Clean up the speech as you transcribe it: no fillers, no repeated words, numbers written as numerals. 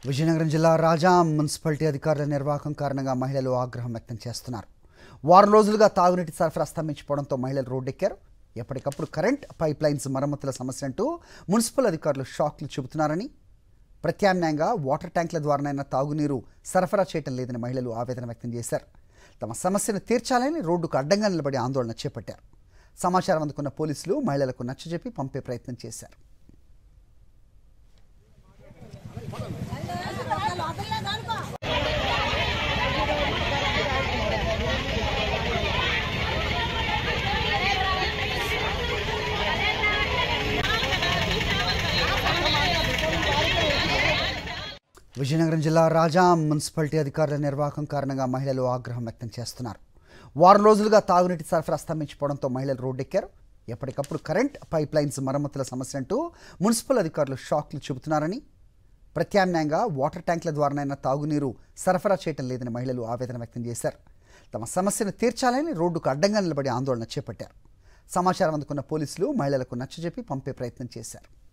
విజయనగరం జిల్లా రాజా మున్సిపాలిటీ అధికారుల నిర్వాహకం కారణంగా మహిళలు ఆగ్రహం వ్యక్తం చేస్తున్నారు. వారం రోజులుగా తాగునీటి సరఫరా స్తంభించిపోవడంతో మహిళలు రోడ్డెక్కారు. ఎప్పటికప్పుడు కరెంట్ పైప్ లైన్స్ మరమ్మతుల సమస్య అంటూ మున్సిపల్ అధికారులు షాక్లు చెబుతున్నారని, ప్రత్యామ్నాయంగా వాటర్ ట్యాంకుల ద్వారానైనా తాగునీరు సరఫరా చేయటం లేదని మహిళలు ఆవేదన వ్యక్తం చేశారు. తమ సమస్యను తీర్చాలని రోడ్డుకు అడ్డంగా నిలబడి ఆందోళన చేపట్టారు. సమాచారం అందుకున్న పోలీసులు మహిళలకు నచ్చజెప్పి పంపే ప్రయత్నం చేశారు. విజయనగరం జిల్లా రాజా మున్సిపాలిటీ అధికారుల నిర్వాహకం కారణంగా మహిళలు ఆగ్రహం వ్యక్తం చేస్తున్నారు. వారం రోజులుగా తాగునీటి సరఫరా స్తంభించిపోవడంతో మహిళలు రోడ్డెక్కారు. ఎప్పటికప్పుడు కరెంట్ పైప్ లైన్స్ మరమ్మతుల సమస్య అంటూ మున్సిపల్ అధికారులు షాక్లు చెబుతున్నారని, ప్రత్యామ్నాయంగా వాటర్ ట్యాంకుల ద్వారానైనా తాగునీరు సరఫరా చేయటం లేదని మహిళలు ఆవేదన వ్యక్తం చేశారు. తమ సమస్యను తీర్చాలని రోడ్డుకు అడ్డంగా నిలబడి ఆందోళన చేపట్టారు. సమాచారం అందుకున్న పోలీసులు మహిళలకు నచ్చజెప్పి పంపే ప్రయత్నం చేశారు.